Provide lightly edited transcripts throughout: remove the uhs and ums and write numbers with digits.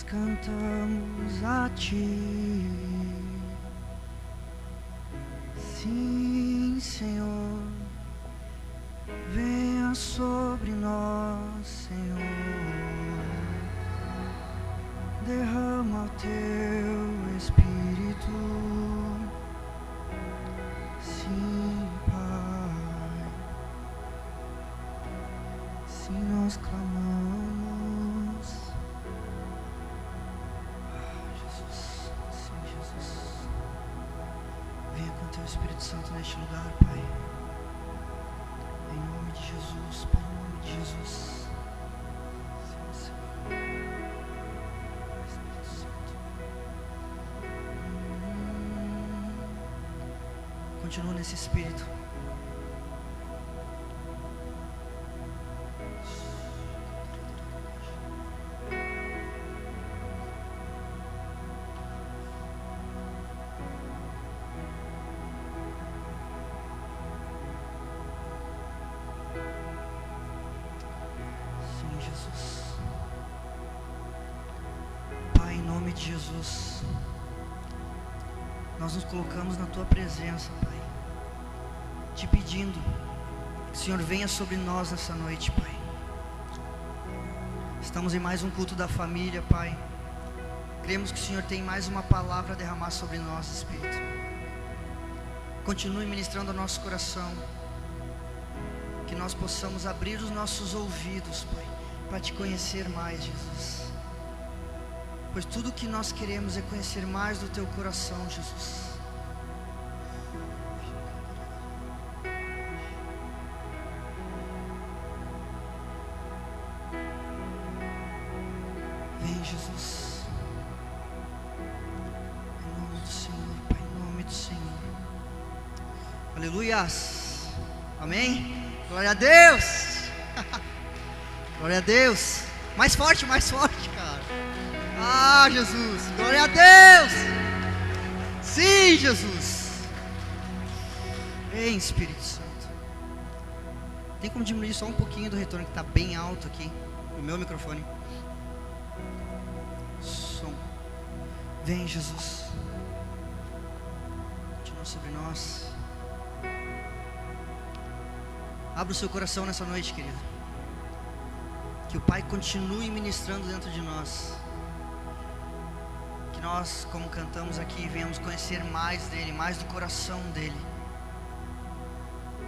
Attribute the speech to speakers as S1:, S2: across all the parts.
S1: nós cantamos a Ti. Sim, Senhor, venha sobre nós, Senhor, derrama o Teu Espírito. Sim, Pai, sim, nós clamamos. Jesus, sim, Jesus, venha com Teu Espírito Santo neste lugar, Pai. Em nome de Jesus, Pai, em nome de Jesus. Sim, Senhor. Espírito Santo. Continua nesse Espírito. Jesus. Pai, em nome de Jesus, nós nos colocamos na Tua presença, Pai, te pedindo que o Senhor venha sobre nós nessa noite, Pai. Estamos em mais um culto da família, Pai. Cremos que o Senhor tem mais uma palavra a derramar sobre nós, Espírito. Continue ministrando ao nosso coração, que nós possamos abrir os nossos ouvidos, Pai, para Te conhecer mais, Jesus. Pois tudo o que nós queremos é conhecer mais do Teu coração, Jesus. Vem, Jesus. Em nome do Senhor, Pai, em nome do Senhor. Aleluias. Amém? Glória a Deus. Glória a Deus. Mais forte, cara. Ah, Jesus. Glória a Deus. Sim, Jesus. Vem, Espírito Santo. Tem como diminuir só um pouquinho do retorno, que está bem alto aqui no meu microfone. Som. Vem, Jesus. Continua sobre nós. Abra o seu coração nessa noite, querido. Que o Pai continue ministrando dentro de nós. Que nós, como cantamos aqui, venhamos conhecer mais dEle, mais do coração dEle.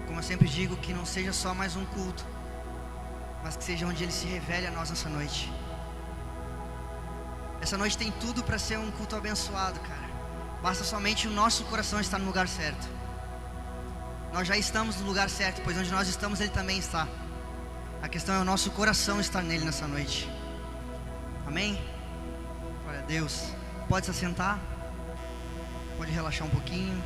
S1: Como eu sempre digo, que não seja só mais um culto, mas que seja onde Ele se revele a nós nessa noite. Essa noite tem tudo para ser um culto abençoado, cara. Basta somente o nosso coração estar no lugar certo. Nós já estamos no lugar certo, pois onde nós estamos Ele também está. A questão é o nosso coração estar nele nessa noite. Amém? Glória a Deus. Pode se assentar. Pode relaxar um pouquinho.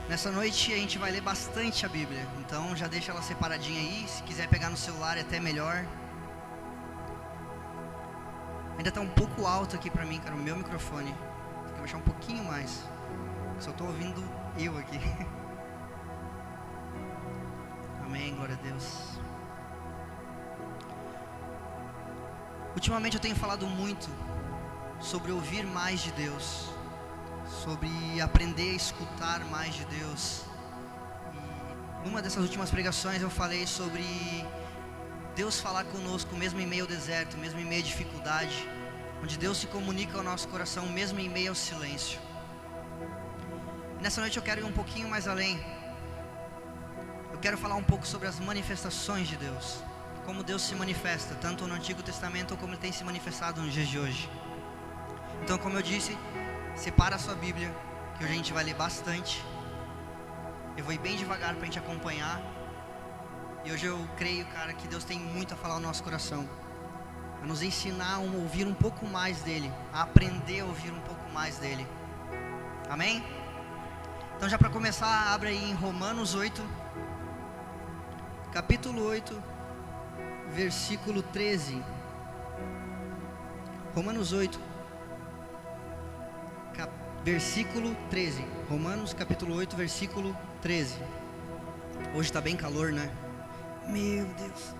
S1: Nessa noite a gente vai ler bastante a Bíblia. Então já deixa ela separadinha aí. Se quiser pegar no celular é até melhor. Ainda está um pouco alto aqui para mim, cara, o meu microfone. Tem que baixar um pouquinho mais. Só estou ouvindo eu aqui. Amém, glória a Deus. Ultimamente eu tenho falado muito sobre ouvir mais de Deus, sobre aprender a escutar mais de Deus. E numa dessas últimas pregações eu falei sobre Deus falar conosco mesmo em meio ao deserto, mesmo em meio à dificuldade, onde Deus se comunica ao nosso coração mesmo em meio ao silêncio. E nessa noite eu quero ir um pouquinho mais além. Eu quero falar um pouco sobre as manifestações de Deus, como Deus se manifesta, tanto no Antigo Testamento como Ele tem se manifestado nos dias de hoje. Então, como eu disse, separa a sua Bíblia, que hoje a gente vai ler bastante. Eu vou ir bem devagar para a gente acompanhar. E hoje eu creio, cara, que Deus tem muito a falar ao nosso coração, a nos ensinar a ouvir um pouco mais dEle, a aprender a ouvir um pouco mais dEle. Amém? Então já para começar, abre aí em Romanos 8, capítulo 8, versículo 13. Romanos 8, versículo 13. Romanos capítulo 8, versículo 13. Hoje está bem calor, né? Meu Deus.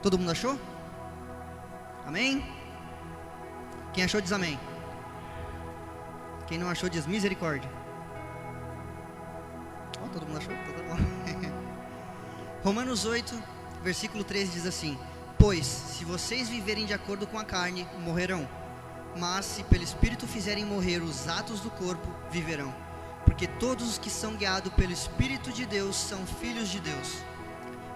S1: Todo mundo achou? Amém? Quem achou diz amém. Quem não achou diz misericórdia. Oh, todo mundo achou? Tá bom. Romanos 8, versículo 13 diz assim: pois, se vocês viverem de acordo com a carne, morrerão. Mas, se pelo Espírito fizerem morrer os atos do corpo, viverão. Porque todos os que são guiados pelo Espírito de Deus são filhos de Deus.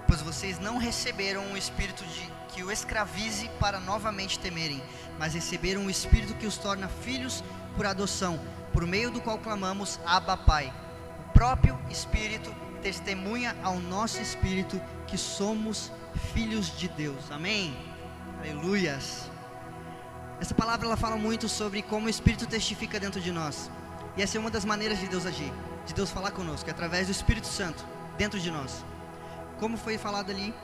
S1: Pois vocês não receberam um espírito que o escravize para novamente temerem, mas receberam um espírito que os torna filhos por adoção, por meio do qual clamamos, Abba, Pai. O próprio Espírito testemunha ao nosso espírito que somos filhos de Deus. Amém? Aleluias. Essa palavra ela fala muito sobre como o Espírito testifica dentro de nós. E essa é uma das maneiras de Deus agir, de Deus falar conosco, é através do Espírito Santo dentro de nós. Como foi falado ali,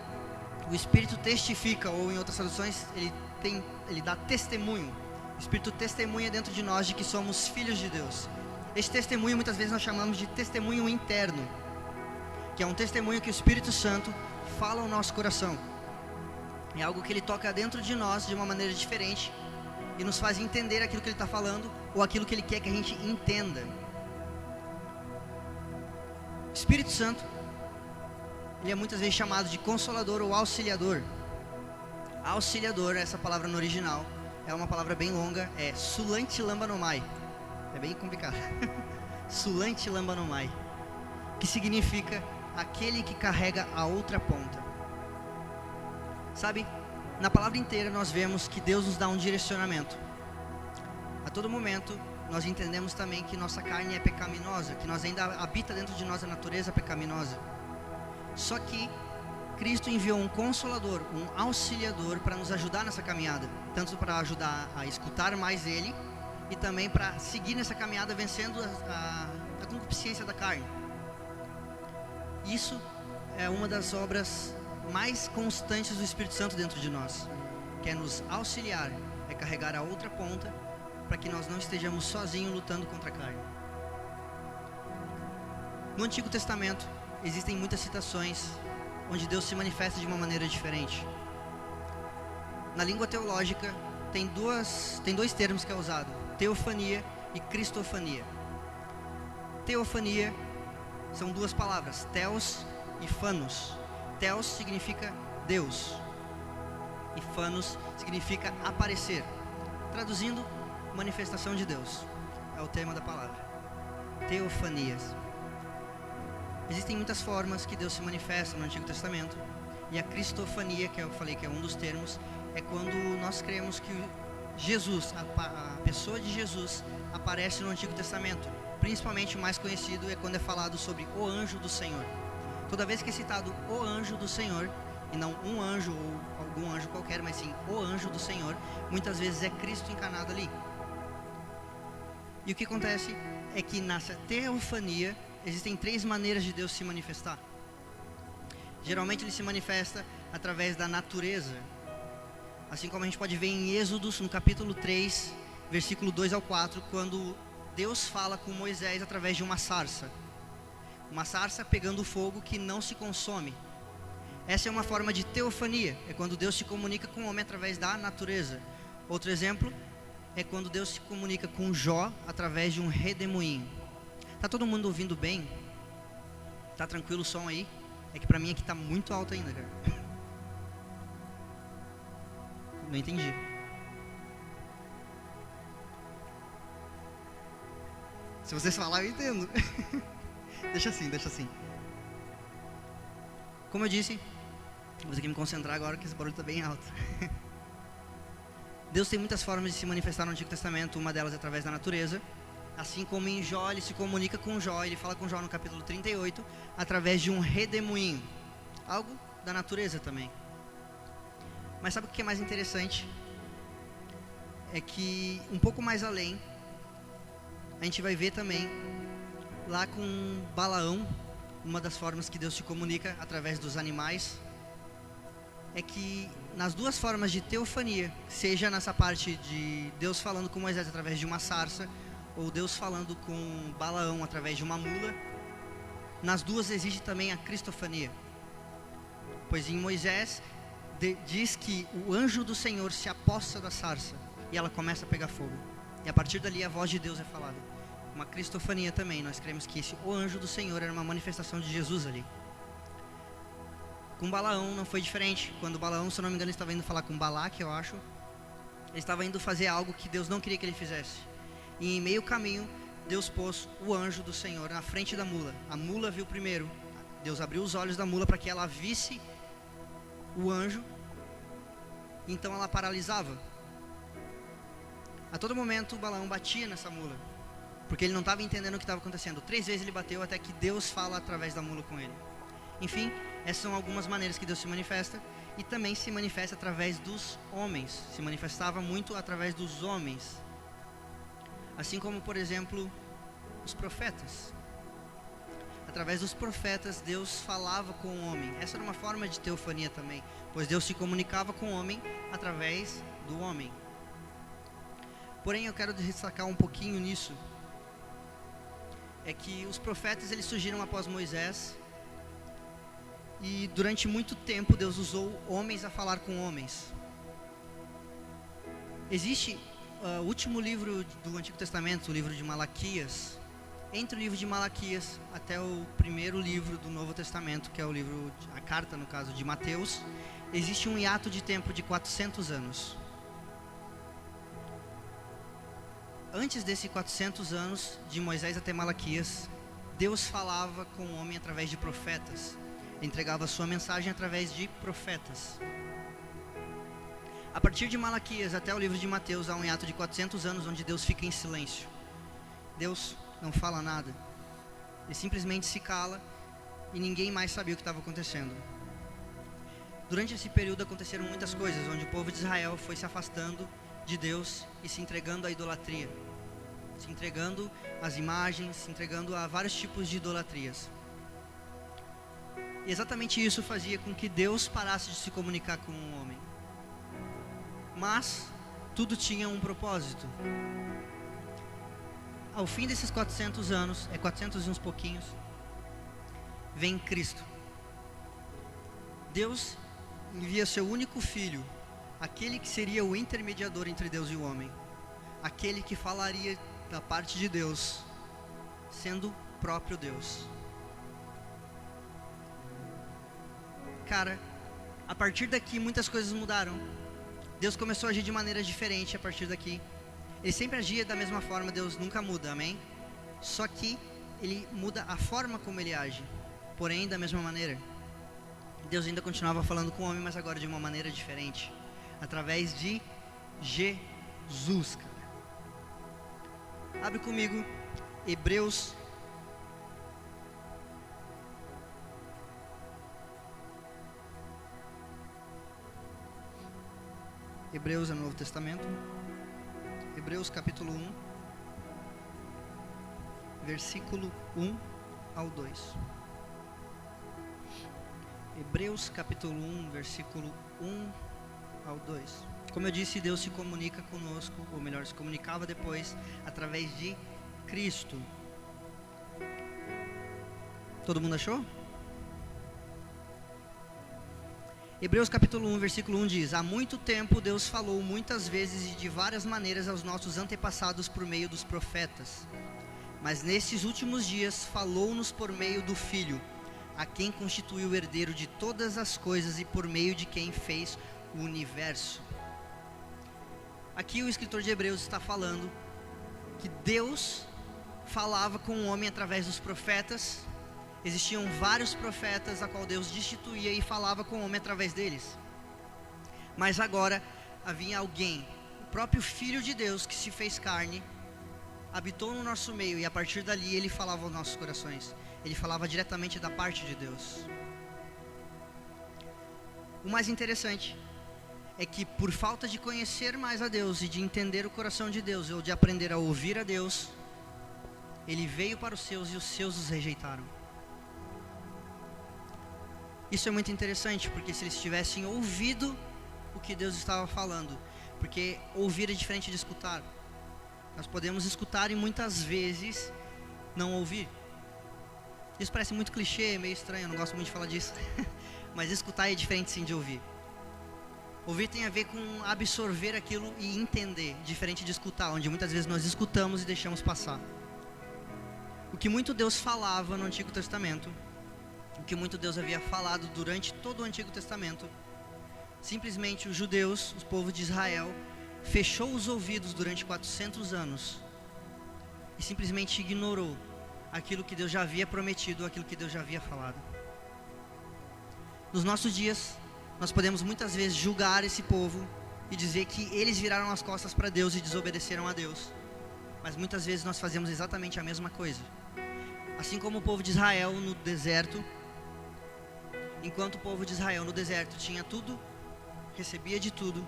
S1: o Espírito testifica, ou em outras traduções, ele dá testemunho. O Espírito testemunha dentro de nós de que somos filhos de Deus. Este testemunho muitas vezes nós chamamos de testemunho interno, que é um testemunho que o Espírito Santo fala ao nosso coração. É algo que ele toca dentro de nós de uma maneira diferente e nos faz entender aquilo que ele está falando ou aquilo que ele quer que a gente entenda. O Espírito Santo, ele é muitas vezes chamado de Consolador ou Auxiliador. Auxiliador, essa palavra no original, é uma palavra bem longa, é Sulanti Lambanomai. É bem complicado. Sulanti Lambanomai, que significa aquele que carrega a outra ponta. Sabe, na palavra inteira nós vemos que Deus nos dá um direcionamento. A todo momento nós entendemos também que nossa carne é pecaminosa, que nós ainda habita dentro de nós a natureza pecaminosa. Só que Cristo enviou um consolador, um auxiliador para nos ajudar nessa caminhada, tanto para ajudar a escutar mais Ele e também para seguir nessa caminhada vencendo a concupiscência da carne. Isso é uma das obras mais constantes do Espírito Santo dentro de nós, que é nos auxiliar, é carregar a outra ponta para que nós não estejamos sozinhos lutando contra a carne. No Antigo Testamento existem muitas citações onde Deus se manifesta de uma maneira diferente. Na língua teológica tem dois termos que é usado: teofania e cristofania. Teofania são duas palavras, theos e phanos. Theos significa Deus e phanos significa aparecer. Traduzindo, manifestação de Deus é o tema da palavra. Teofanias. Existem muitas formas que Deus se manifesta no Antigo Testamento, e a cristofania, que eu falei que é um dos termos, é quando nós cremos que Jesus, a pessoa de Jesus, aparece no Antigo Testamento. Principalmente o mais conhecido é quando é falado sobre o anjo do Senhor. Toda vez que é citado o anjo do Senhor, e não um anjo ou algum anjo qualquer, mas sim o anjo do Senhor, muitas vezes é Cristo encarnado ali. E o que acontece é que nessa teofania existem três maneiras de Deus se manifestar. Geralmente ele se manifesta através da natureza, assim como a gente pode ver em Êxodos, no capítulo 3, versículo 2 ao 4, quando Deus fala com Moisés através de uma sarça. Uma sarça pegando fogo que não se consome. Essa é uma forma de teofania, é quando Deus se comunica com o homem através da natureza. Outro exemplo é quando Deus se comunica com Jó através de um redemoinho. Tá todo mundo ouvindo bem? Tá tranquilo o som aí? É que pra mim aqui tá muito alto ainda, cara. Não entendi. Se vocês falarem, eu entendo. Deixa assim. Como eu disse, vou ter que me concentrar agora que esse barulho está bem alto. Deus tem muitas formas de se manifestar no Antigo Testamento. Uma delas é através da natureza. Assim como em Jó, ele se comunica com Jó. Ele fala com Jó no capítulo 38 através de um redemoinho. Algo da natureza também. Mas sabe o que é mais interessante? É que um pouco mais além, a gente vai ver também lá com Balaão, uma das formas que Deus se comunica através dos animais, é que nas duas formas de teofania, seja nessa parte de Deus falando com Moisés através de uma sarça, ou Deus falando com Balaão através de uma mula, nas duas existe também a cristofania. Pois em Moisés, diz que o anjo do Senhor se aposta da sarça e ela começa a pegar fogo. E a partir dali a voz de Deus é falada. Uma cristofania também, nós cremos que o anjo do Senhor era uma manifestação de Jesus ali. Com Balaão não foi diferente. Quando Balaão, se eu não me engano, estava indo falar com Balaque, eu acho, ele estava indo fazer algo que Deus não queria que ele fizesse. E em meio caminho, Deus pôs o anjo do Senhor na frente da mula. A mula viu primeiro. Deus abriu os olhos da mula para que ela visse o anjo. Então ela paralisava. A todo momento Balaão batia nessa mula, porque ele não estava entendendo o que estava acontecendo. 3 vezes ele bateu até que Deus fala através da mula com ele. Enfim, essas são algumas maneiras que Deus se manifesta. E também se manifesta através dos homens. Se manifestava muito através dos homens. Assim como, por exemplo, os profetas. Através dos profetas, Deus falava com o homem. Essa era uma forma de teofania também, pois Deus se comunicava com o homem através do homem. Porém, eu quero destacar um pouquinho nisso. É que os profetas, eles surgiram após Moisés. E durante muito tempo, Deus usou homens a falar com homens. Existe o último livro do Antigo Testamento, o livro de Malaquias. Entre o livro de Malaquias até o primeiro livro do Novo Testamento, que é o livro, a carta no caso de Mateus, existe um hiato de tempo de 400 anos. Antes desses 400 anos, de Moisés até Malaquias, Deus falava com o homem através de profetas. Entregava a sua mensagem através de profetas. A partir de Malaquias até o livro de Mateus, há um hiato de 400 anos onde Deus fica em silêncio. Deus não fala nada. Ele simplesmente se cala e ninguém mais sabia o que estava acontecendo. Durante esse período aconteceram muitas coisas, onde o povo de Israel foi se afastando de Deus e se entregando à idolatria. Se entregando às imagens, se entregando a vários tipos de idolatrias. E exatamente isso fazia com que Deus parasse de se comunicar com o homem. Mas tudo tinha um propósito. Ao fim desses 400 anos, 400 e uns pouquinhos, vem Cristo. Deus envia seu único filho, aquele que seria o intermediador entre Deus e o homem, aquele que falaria da parte de Deus, sendo o próprio Deus. Cara, a partir daqui muitas coisas mudaram. Deus começou a agir de maneira diferente a partir daqui. Ele sempre agia da mesma forma, Deus nunca muda, amém? Só que ele muda a forma como ele age, porém da mesma maneira. Deus ainda continuava falando com o homem, mas agora de uma maneira diferente, através de Jesus, cara. Abre comigo Hebreus é no Novo Testamento. Hebreus capítulo 1, versículo 1 ao 2. Hebreus capítulo 1, versículo 1 ao 2. Como eu disse, Deus se comunica conosco, ou melhor, se comunicava depois através de Cristo. Todo mundo achou? Hebreus capítulo 1, versículo 1 diz: há muito tempo Deus falou muitas vezes e de várias maneiras aos nossos antepassados por meio dos profetas. Mas nesses últimos dias falou-nos por meio do Filho, a quem constituiu o herdeiro de todas as coisas e por meio de quem fez o universo. Aqui o escritor de Hebreus está falando que Deus falava com o homem através dos profetas. Existiam vários profetas a qual Deus destituía e falava com o homem através deles. Mas agora havia alguém, o próprio Filho de Deus, que se fez carne, habitou no nosso meio, e a partir dali ele falava aos nossos corações. Ele falava diretamente da parte de Deus. O mais interessante é que por falta de conhecer mais a Deus e de entender o coração de Deus, ou de aprender a ouvir a Deus, ele veio para os seus e os seus os rejeitaram. Isso é muito interessante, porque se eles tivessem ouvido o que Deus estava falando, porque ouvir é diferente de escutar. Nós podemos escutar e muitas vezes não ouvir. Isso parece muito clichê, meio estranho, eu não gosto muito de falar disso. Mas escutar é diferente sim de ouvir. Ouvir tem a ver com absorver aquilo e entender, diferente de escutar, onde muitas vezes nós escutamos e deixamos passar. O que muito Deus falava no Antigo Testamento, o que muito Deus havia falado durante todo o Antigo Testamento, simplesmente os judeus, o povo de Israel, fechou os ouvidos durante 400 anos e simplesmente ignorou aquilo que Deus já havia prometido, aquilo que Deus já havia falado. Nos nossos dias, nós podemos muitas vezes julgar esse povo e dizer que eles viraram as costas para Deus e desobedeceram a Deus. Mas muitas vezes nós fazemos exatamente a mesma coisa. Assim como o povo de Israel no deserto, enquanto o povo de Israel no deserto tinha tudo, recebia de tudo,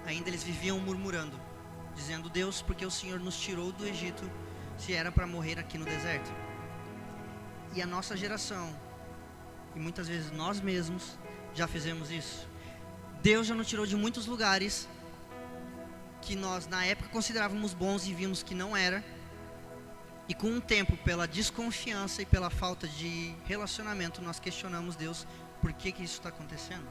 S1: ainda eles viviam murmurando, dizendo: Deus, porque o Senhor nos tirou do Egito, se era para morrer aqui no deserto? E a nossa geração, e muitas vezes nós mesmos, já fizemos isso. Deus já nos tirou de muitos lugares que nós na época considerávamos bons e vimos que não era. E com o tempo, pela desconfiança e pela falta de relacionamento, nós questionamos Deus, por que isso está acontecendo?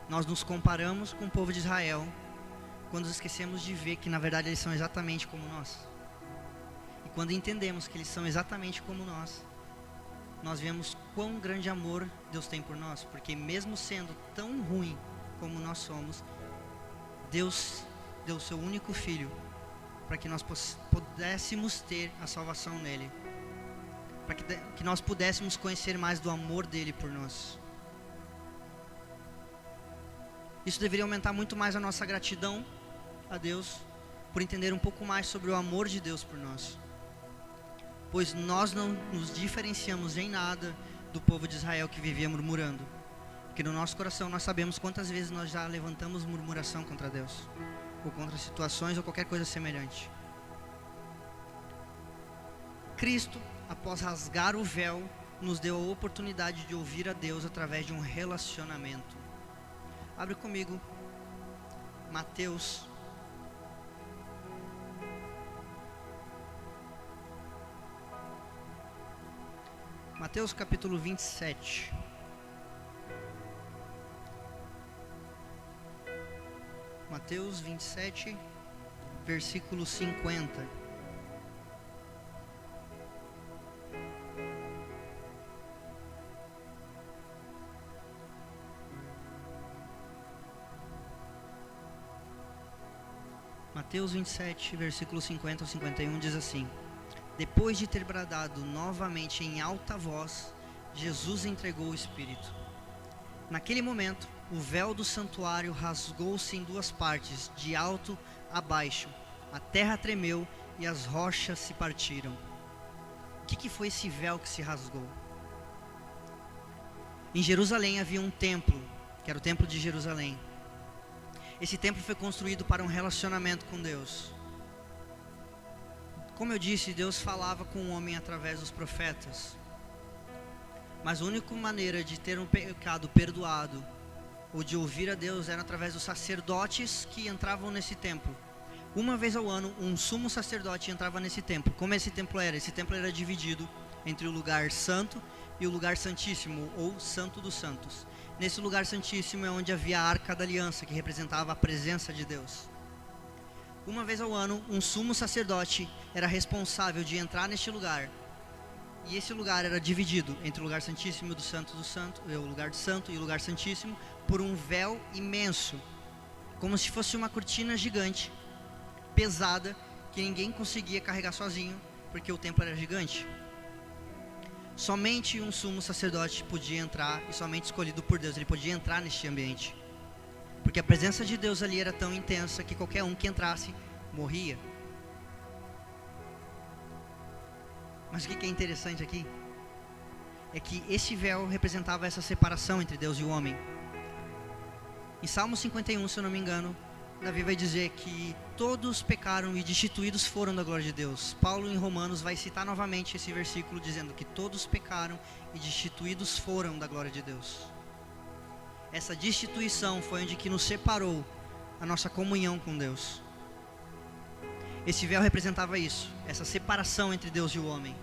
S1: Nós nos comparamos com o povo de Israel, quando esquecemos de ver que na verdade eles são exatamente como nós. E quando entendemos que eles são exatamente como nós vemos quão grande amor Deus tem por nós, porque mesmo sendo tão ruim como nós somos, Deus deu o seu único filho para que nós pudéssemos ter a salvação nele, para que nós pudéssemos conhecer mais do amor dele por nós. Isso deveria aumentar muito mais a nossa gratidão a Deus, por entender um pouco mais sobre o amor de Deus por nós, pois nós não nos diferenciamos em nada do povo de Israel que vivia murmurando, porque no nosso coração nós sabemos quantas vezes nós já levantamos murmuração contra Deus, ou contra situações ou qualquer coisa semelhante. Cristo, após rasgar o véu, nos deu a oportunidade de ouvir a Deus através de um relacionamento. Abre comigo Mateus capítulo 27. Mateus 27, versículo 50. Mateus 27, versículo 50 ao 51 diz assim: Depois de ter bradado novamente em alta voz, Jesus entregou o Espírito. Naquele momento, o véu do santuário rasgou-se em duas partes, de alto a baixo. A terra tremeu e as rochas se partiram. O que foi esse véu que se rasgou? Em Jerusalém havia um templo, que era o templo de Jerusalém. Esse templo foi construído para um relacionamento com Deus. Como eu disse, Deus falava com o homem através dos profetas. Mas a única maneira de ter um pecado perdoado, ou de ouvir a Deus, era através dos sacerdotes que entravam nesse templo. Uma vez ao ano, um sumo sacerdote entrava nesse templo. Como esse templo era? Esse templo era dividido entre o lugar santo e o lugar santíssimo, ou santo dos santos. Nesse lugar santíssimo é onde havia a Arca da Aliança, que representava a presença de Deus. Uma vez ao ano, um sumo sacerdote era responsável de entrar neste lugar. E esse lugar era dividido entre o lugar santíssimo do santo do santo, o lugar santo e o lugar santíssimo, por um véu imenso, como se fosse uma cortina gigante, pesada, que ninguém conseguia carregar sozinho, porque o templo era gigante. Somente um sumo sacerdote podia entrar, e somente escolhido por Deus, ele podia entrar neste ambiente, porque a presença de Deus ali era tão intensa que qualquer um que entrasse morria. Mas o que é interessante aqui é que esse véu representava essa separação entre Deus e o homem. Em Salmo 51, se eu não me engano, Davi vai dizer que todos pecaram e destituídos foram da glória de Deus. Paulo em Romanos vai citar novamente esse versículo dizendo que todos pecaram e destituídos foram da glória de Deus. Essa destituição foi onde que nos separou a nossa comunhão com Deus. Esse véu representava isso, essa separação entre Deus e o homem,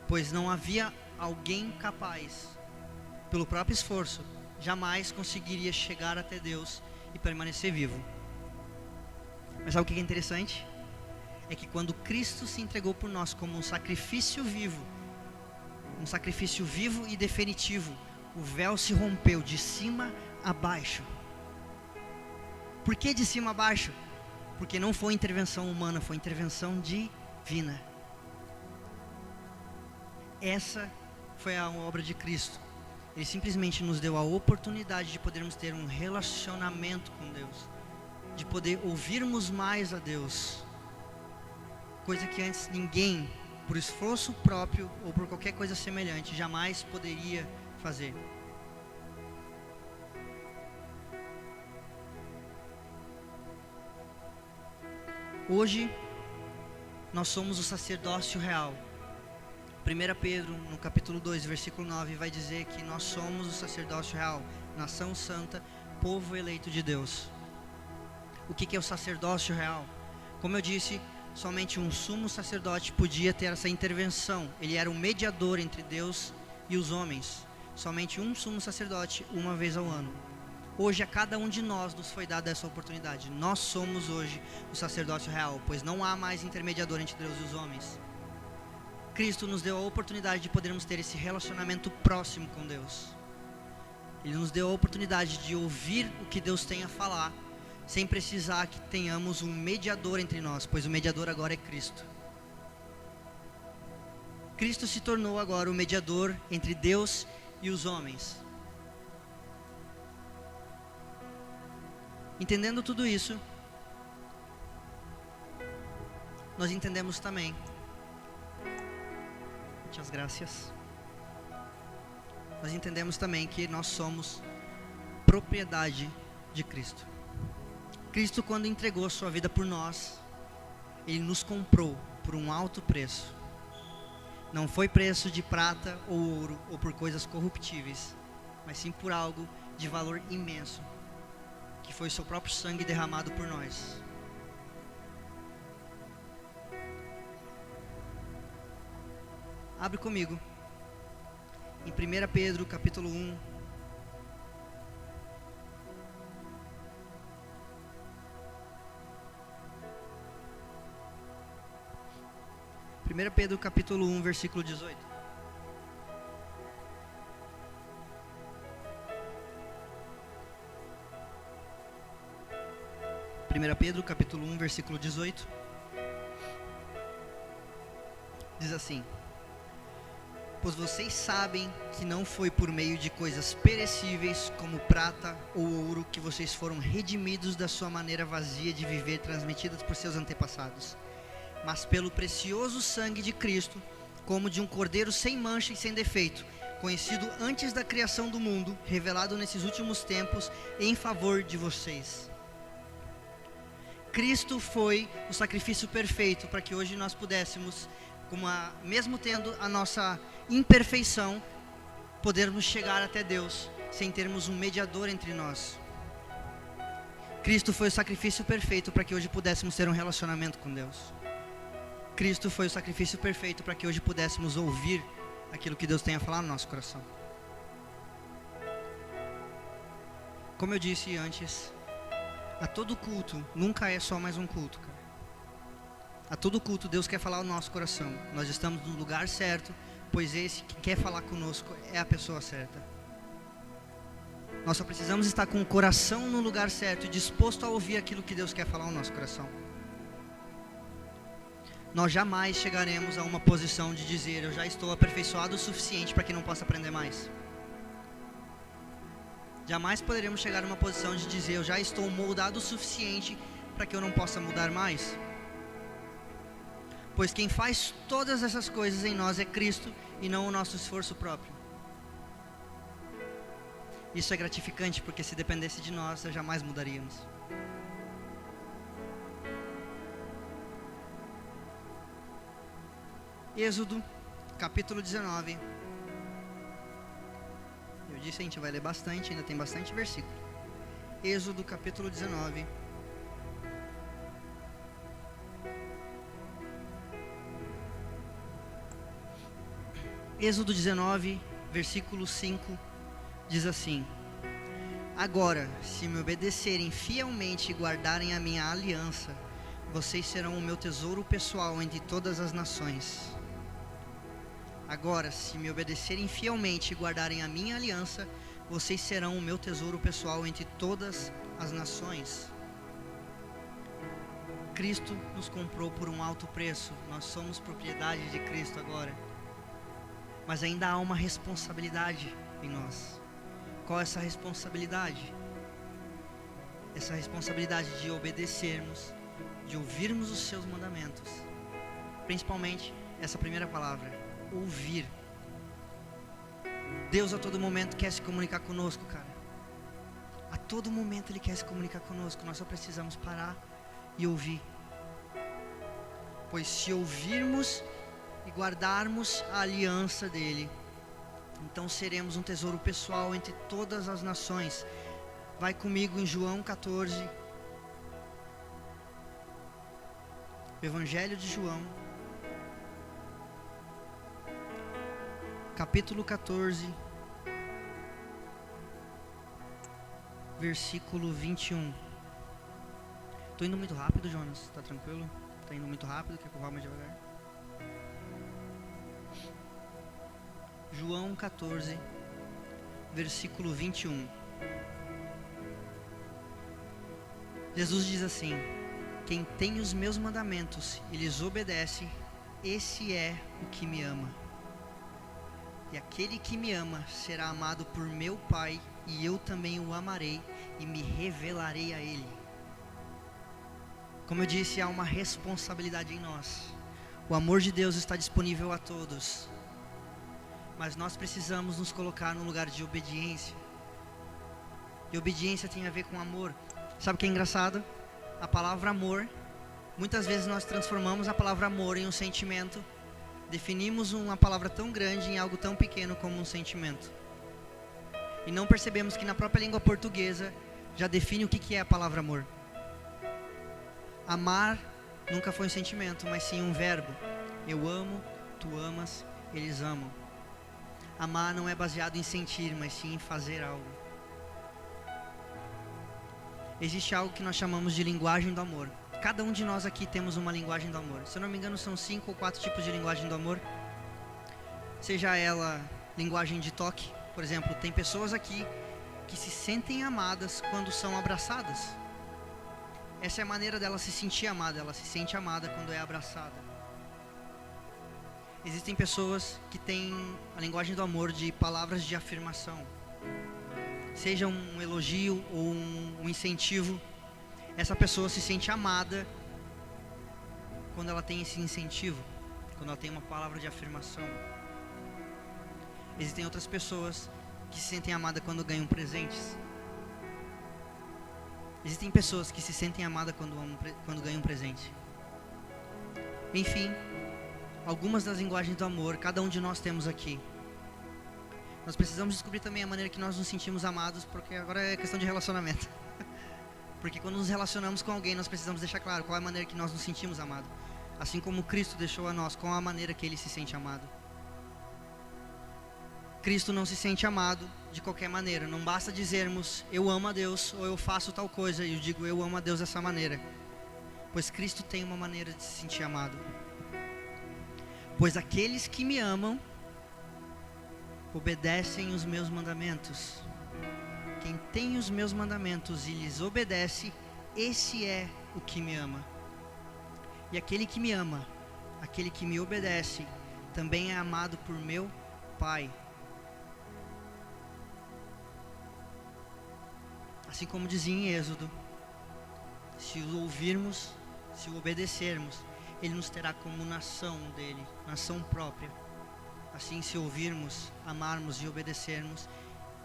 S1: pois não havia alguém capaz, pelo próprio esforço, jamais conseguiria chegar até Deus e permanecer vivo. Mas sabe o que é interessante? É que quando Cristo se entregou por nós como um sacrifício vivo e definitivo, o véu se rompeu de cima a baixo. Por que de cima a baixo? Porque não foi intervenção humana, foi intervenção divina. Essa foi a obra de Cristo. Ele simplesmente nos deu a oportunidade de podermos ter um relacionamento com Deus, de poder ouvirmos mais a Deus, coisa que antes ninguém, por esforço próprio ou por qualquer coisa semelhante, jamais poderia fazer. Hoje, nós somos o sacerdócio real. 1 Pedro, no capítulo 2, versículo 9, vai dizer que nós somos o sacerdócio real, nação santa, povo eleito de Deus. O que é o sacerdócio real? Como eu disse, somente um sumo sacerdote podia ter essa intervenção. Ele era o mediador entre Deus e os homens. Somente um sumo sacerdote, uma vez ao ano. Hoje a cada um de nós nos foi dada essa oportunidade. Nós somos hoje o sacerdócio real, pois não há mais intermediador entre Deus e os homens. Cristo nos deu a oportunidade de podermos ter esse relacionamento próximo com Deus. Ele nos deu a oportunidade de ouvir o que Deus tem a falar, sem precisar que tenhamos um mediador entre nós, pois o mediador agora é Cristo. Cristo se tornou agora o mediador entre Deus e os homens. Entendendo tudo isso, nós entendemos também, muitas graças, nós entendemos também que nós somos propriedade de Cristo. Cristo, quando entregou a sua vida por nós, Ele nos comprou por um alto preço. Não foi preço de prata ou ouro ou por coisas corruptíveis, mas sim por algo de valor imenso, que foi seu próprio sangue derramado por nós. Abre comigo em 1 Pedro capítulo 1. Primeira Pedro capítulo 1, versículo 18. Primeira Pedro capítulo 1, versículo 18. Diz assim: pois vocês sabem que não foi por meio de coisas perecíveis, como prata ou ouro, que vocês foram redimidos da sua maneira vazia de viver, transmitidas por seus antepassados, mas pelo precioso sangue de Cristo, como de um cordeiro sem mancha e sem defeito, conhecido antes da criação do mundo, revelado nesses últimos tempos em favor de vocês. Cristo foi o sacrifício perfeito para que hoje nós pudéssemos, mesmo tendo a nossa imperfeição, podermos chegar até Deus sem termos um mediador entre nós. Cristo foi o sacrifício perfeito para que hoje pudéssemos ter um relacionamento com Deus. Cristo foi o sacrifício perfeito para que hoje pudéssemos ouvir aquilo que Deus tem a falar no nosso coração. Como eu disse antes, a todo culto nunca é só mais um culto, cara. A todo culto Deus quer falar no nosso coração. Nós estamos no lugar certo, pois esse que quer falar conosco é a pessoa certa. Nós só precisamos estar com o coração no lugar certo e disposto a ouvir aquilo que Deus quer falar no nosso coração. Nós jamais chegaremos a uma posição de dizer: eu já estou aperfeiçoado o suficiente para que não possa aprender mais. Jamais poderemos chegar a uma posição de dizer: eu já estou moldado o suficiente para que eu não possa mudar mais. Pois quem faz todas essas coisas em nós é Cristo e não o nosso esforço próprio. Isso é gratificante, porque se dependesse de nós, jamais mudaríamos. Êxodo, capítulo 19. Eu disse, a gente vai ler bastante, ainda tem bastante versículo. Êxodo, capítulo 19. Êxodo 19, versículo 5, diz assim: agora, se me obedecerem fielmente e guardarem a minha aliança, vocês serão o meu tesouro pessoal entre todas as nações. Agora, se me obedecerem fielmente e guardarem a minha aliança, vocês serão o meu tesouro pessoal entre todas as nações. Cristo nos comprou por um alto preço. Nós somos propriedade de Cristo agora. Mas ainda há uma responsabilidade em nós. Qual é essa responsabilidade? Essa responsabilidade de obedecermos, de ouvirmos os seus mandamentos. Principalmente essa primeira palavra, ouvir. Deus a todo momento quer se comunicar conosco, cara. A todo momento Ele quer se comunicar conosco. Nós só precisamos parar e ouvir. Pois se ouvirmos e guardarmos a aliança dele, então seremos um tesouro pessoal entre todas as nações. Vai comigo em João 14. O Evangelho de João, capítulo 14, versículo 21. Tô indo muito rápido, Jonas? Tá tranquilo? Tá indo muito rápido? Quer que eu vá mais devagar? João 14, versículo 21. Jesus diz assim: quem tem os meus mandamentos e lhes obedece, esse é o que me ama. E aquele que me ama será amado por meu Pai, e eu também o amarei e me revelarei a ele. Como eu disse, há uma responsabilidade em nós. O amor de Deus está disponível a todos, mas nós precisamos nos colocar no lugar de obediência. E obediência tem a ver com amor. Sabe o que é engraçado? A palavra amor, muitas vezes nós transformamos a palavra amor em um sentimento. Definimos uma palavra tão grande em algo tão pequeno como um sentimento. E não percebemos que na própria língua portuguesa já define o que é a palavra amor. Amar nunca foi um sentimento, mas sim um verbo. Eu amo, tu amas, eles amam. Amar não é baseado em sentir, mas sim em fazer algo. Existe algo que nós chamamos de linguagem do amor. Cada um de nós aqui temos uma linguagem do amor. Se eu não me engano, são 5 ou 4 tipos de linguagem do amor. Seja ela linguagem de toque. Por exemplo, tem pessoas aqui que se sentem amadas quando são abraçadas. Essa é a maneira dela se sentir amada. Ela se sente amada quando é abraçada. Existem pessoas que têm a linguagem do amor de palavras de afirmação. Seja um elogio ou um incentivo. Essa pessoa se sente amada quando ela tem esse incentivo, quando ela tem uma palavra de afirmação. Existem outras pessoas que se sentem amadas quando ganham presentes. Existem pessoas que se sentem amadas quando ganham presente. Enfim, algumas das linguagens do amor, cada um de nós temos aqui. Nós precisamos descobrir também a maneira que nós nos sentimos amados, porque agora é questão de relacionamento. Porque quando nos relacionamos com alguém, nós precisamos deixar claro qual é a maneira que nós nos sentimos amados. Assim como Cristo deixou a nós, qual é a maneira que Ele se sente amado. Cristo não se sente amado de qualquer maneira. Não basta dizermos, eu amo a Deus, ou eu faço tal coisa, e eu digo, eu amo a Deus dessa maneira. Pois Cristo tem uma maneira de se sentir amado. Pois aqueles que me amam, obedecem os meus mandamentos. Quem tem os meus mandamentos e lhes obedece, esse é o que me ama. E aquele que me ama, aquele que me obedece, também é amado por meu Pai. Assim como dizia em Êxodo, se o ouvirmos, se o obedecermos, Ele nos terá como nação dele, nação própria. Assim, se ouvirmos, amarmos e obedecermos,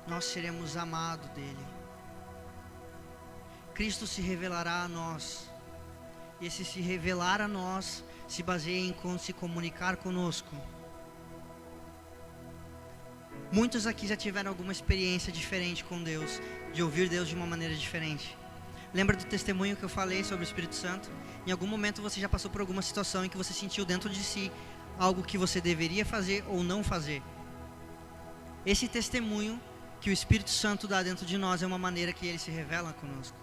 S1: nós seremos amados dele. Cristo se revelará a nós. E esse se revelar a nós se baseia em se comunicar conosco. Muitos aqui já tiveram alguma experiência diferente com Deus, de ouvir Deus de uma maneira diferente. Lembra do testemunho que eu falei sobre o Espírito Santo? Em algum momento você já passou por alguma situação em que você sentiu dentro de si algo que você deveria fazer ou não fazer. Esse testemunho que o Espírito Santo dá dentro de nós é uma maneira que Ele se revela conosco.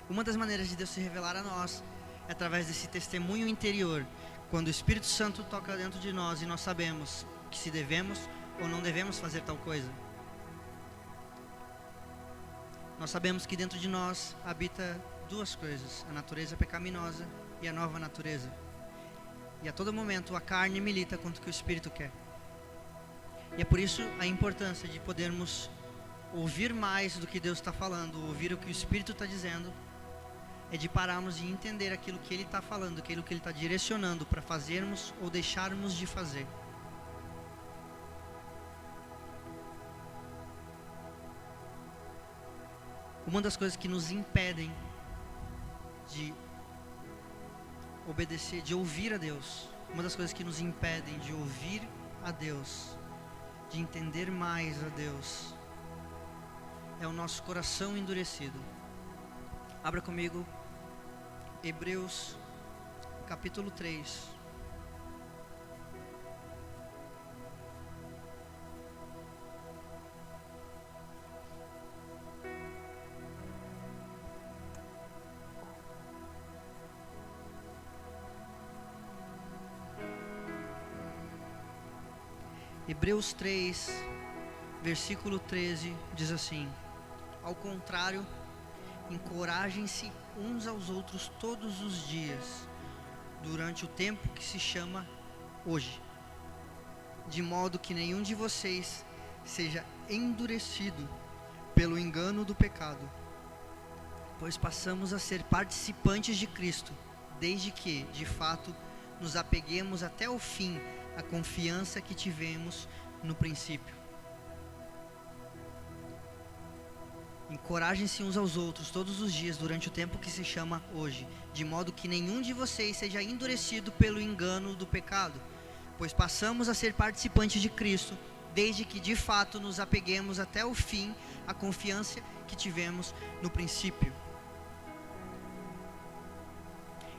S1: Uma das maneiras de Deus se revelar a nós é através desse testemunho interior, quando o Espírito Santo toca dentro de nós e nós sabemos que se devemos ou não devemos fazer tal coisa. Nós sabemos que dentro de nós habita duas coisas: a natureza pecaminosa e a nova natureza. E a todo momento a carne milita contra o que o Espírito quer. E é por isso a importância de podermos ouvir mais do que Deus está falando, ouvir o que o Espírito está dizendo, é de pararmos e entender aquilo que Ele está falando, aquilo que Ele está direcionando para fazermos ou deixarmos de fazer. Uma das coisas que nos impedem de obedecer, de ouvir a Deus, uma das coisas que nos impedem de ouvir a Deus, de entender mais a Deus, é o nosso coração endurecido. Abra comigo Hebreus capítulo 3. Hebreus 3, versículo 13, diz assim: ao contrário, encorajem-se uns aos outros todos os dias, durante o tempo que se chama hoje, de modo que nenhum de vocês seja endurecido pelo engano do pecado, pois passamos a ser participantes de Cristo, desde que, de fato, nos apeguemos até o fim à confiança que tivemos no princípio. Encorajem-se uns aos outros todos os dias durante o tempo que se chama hoje, de modo que nenhum de vocês seja endurecido pelo engano do pecado, pois passamos a ser participantes de Cristo, desde que de fato nos apeguemos até o fim à confiança que tivemos no princípio.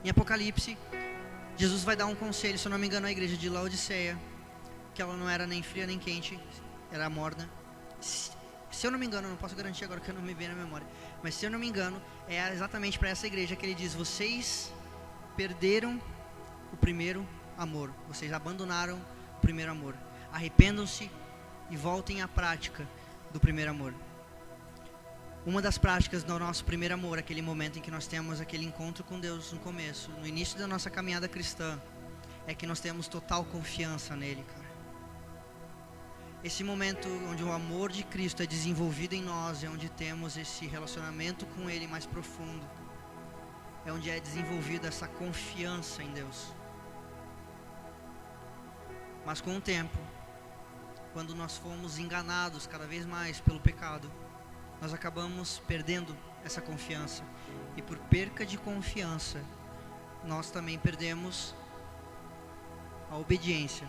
S1: Em Apocalipse, Jesus vai dar um conselho, se eu não me engano, à igreja de Laodiceia, que ela não era nem fria nem quente, era morna. Se eu não me engano, eu não posso garantir agora que eu não me vejo na memória, mas se eu não me engano, é exatamente para essa igreja que ele diz: vocês perderam o primeiro amor, vocês abandonaram o primeiro amor, arrependam-se e voltem à prática do primeiro amor. Uma das práticas do nosso primeiro amor, aquele momento em que nós temos aquele encontro com Deus no começo, no início da nossa caminhada cristã, é que nós temos total confiança nele, cara. Esse momento onde o amor de Cristo é desenvolvido em nós, é onde temos esse relacionamento com Ele mais profundo, é onde é desenvolvida essa confiança em Deus. Mas com o tempo, quando nós fomos enganados cada vez mais pelo pecado, nós acabamos perdendo essa confiança, e por perca de confiança, nós também perdemos a obediência.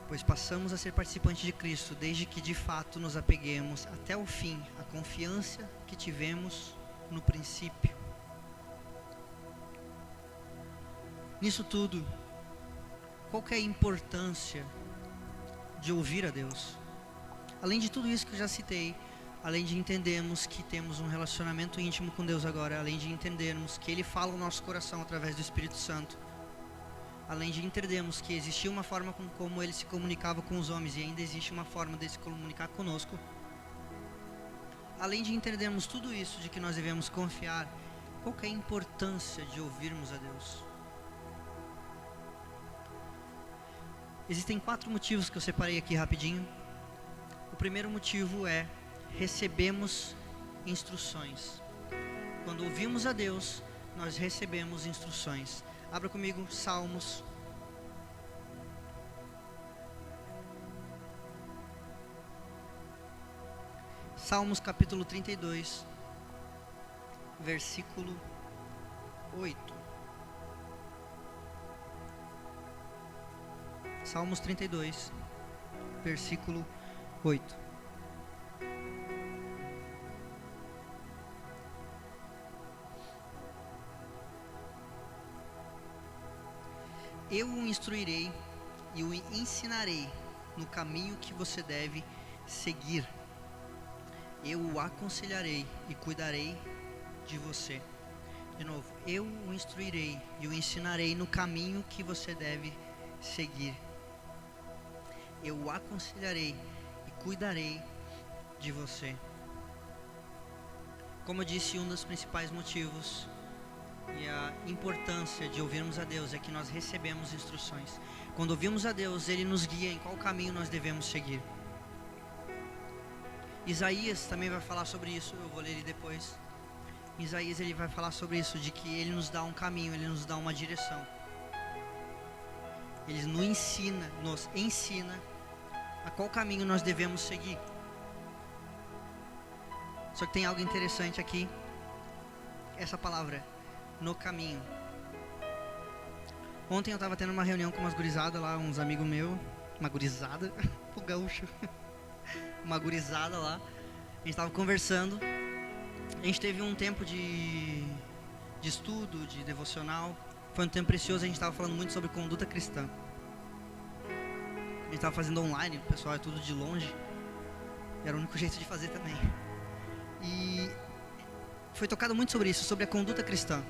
S1: Pois passamos a ser participantes de Cristo, desde que de fato nos apeguemos até o fim à confiança que tivemos no princípio. Nisso tudo, qual que é a importância de ouvir a Deus? Além de tudo isso que eu já citei, além de entendermos que temos um relacionamento íntimo com Deus agora, além de entendermos que Ele fala o nosso coração através do Espírito Santo, além de entendermos que existia uma forma como Ele se comunicava com os homens e ainda existe uma forma de se comunicar conosco, além de entendermos tudo isso, de que nós devemos confiar, qual que é a importância de ouvirmos a Deus? Existem 4 motivos que eu separei aqui rapidinho. O primeiro motivo é: recebemos instruções. Quando ouvimos a Deus, nós recebemos instruções. Abra comigo Salmos. Salmos capítulo 32, versículo 8. Salmos 32, versículo 8. eu o instruirei e o ensinarei no caminho que você deve seguir. Eu o aconselharei e cuidarei de você. De novo, eu o instruirei e o ensinarei no caminho que você deve seguir. Eu o aconselharei e cuidarei de você. Como eu disse, um dos principais motivos e a importância de ouvirmos a Deus é que nós recebemos instruções. Quando ouvimos a Deus, Ele nos guia em qual caminho nós devemos seguir. Isaías também vai falar sobre isso, eu vou ler ele depois. Isaías, ele vai falar sobre isso, de que Ele nos dá um caminho, Ele nos dá uma direção. Ele nos ensina a qual caminho nós devemos seguir. Só que tem algo interessante aqui, essa palavra, no caminho. Ontem eu estava tendo uma reunião com umas gurizadas lá, uns amigos meus, uma gurizada, o gaúcho, uma gurizada lá, a gente estava conversando, a gente teve um tempo de estudo, de devocional, foi um tempo precioso, a gente estava falando muito sobre conduta cristã. A gente estava fazendo online, o pessoal é tudo de longe, era o único jeito de fazer também. E foi tocado muito sobre isso, sobre a conduta cristã.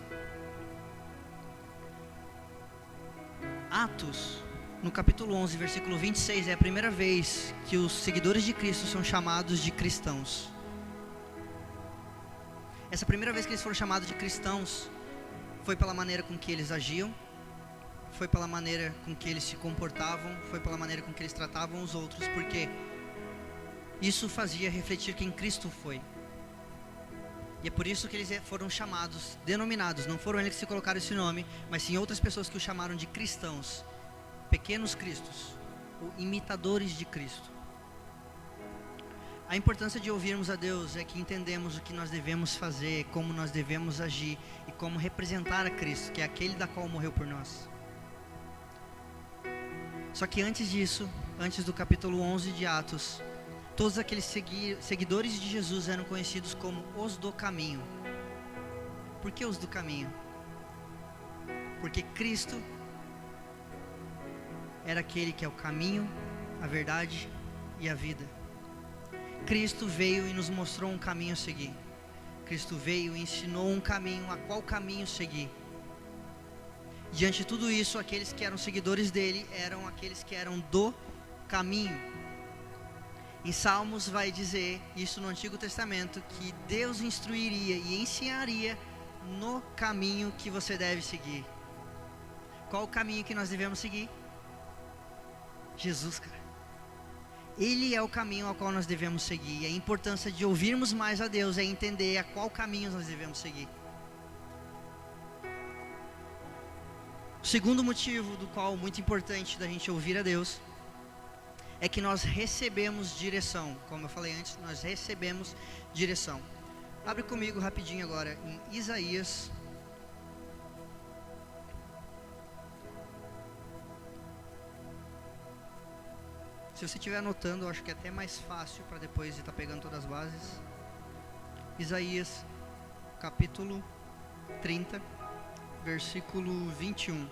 S1: Atos, no capítulo 11, versículo 26, é a primeira vez que os seguidores de Cristo são chamados de cristãos. Essa primeira vez que eles foram chamados de cristãos foi pela maneira com que eles agiam, foi pela maneira com que eles se comportavam, foi pela maneira com que eles tratavam os outros, porque isso fazia refletir quem Cristo foi. E é por isso que eles foram chamados, denominados, não foram eles que se colocaram esse nome, mas sim outras pessoas que o chamaram de cristãos, pequenos cristos, ou imitadores de Cristo. A importância de ouvirmos a Deus é que entendemos o que nós devemos fazer, como nós devemos agir e como representar a Cristo, que é aquele da qual morreu por nós. Só que antes disso, antes do capítulo 11 de Atos, todos aqueles seguidores de Jesus eram conhecidos como os do caminho. Por que os do caminho? Porque Cristo era aquele que é o caminho, a verdade e a vida. Cristo veio e nos mostrou um caminho a seguir. Cristo veio e ensinou um caminho, a qual caminho seguir. Diante de tudo isso, aqueles que eram seguidores dele eram aqueles que eram do caminho. Em Salmos vai dizer, isso no Antigo Testamento, que Deus instruiria e ensinaria no caminho que você deve seguir. Qual o caminho que nós devemos seguir? Jesus, cara. Ele é o caminho ao qual nós devemos seguir. E a importância de ouvirmos mais a Deus é entender a qual caminho nós devemos seguir. O segundo motivo do qual muito importante da gente ouvir a Deus é que nós recebemos direção. Como eu falei antes, nós recebemos direção. Abre comigo rapidinho agora em Isaías. Se você estiver anotando, eu acho que é até mais fácil para depois estar pegando todas as bases. Isaías, capítulo 30, versículo 21.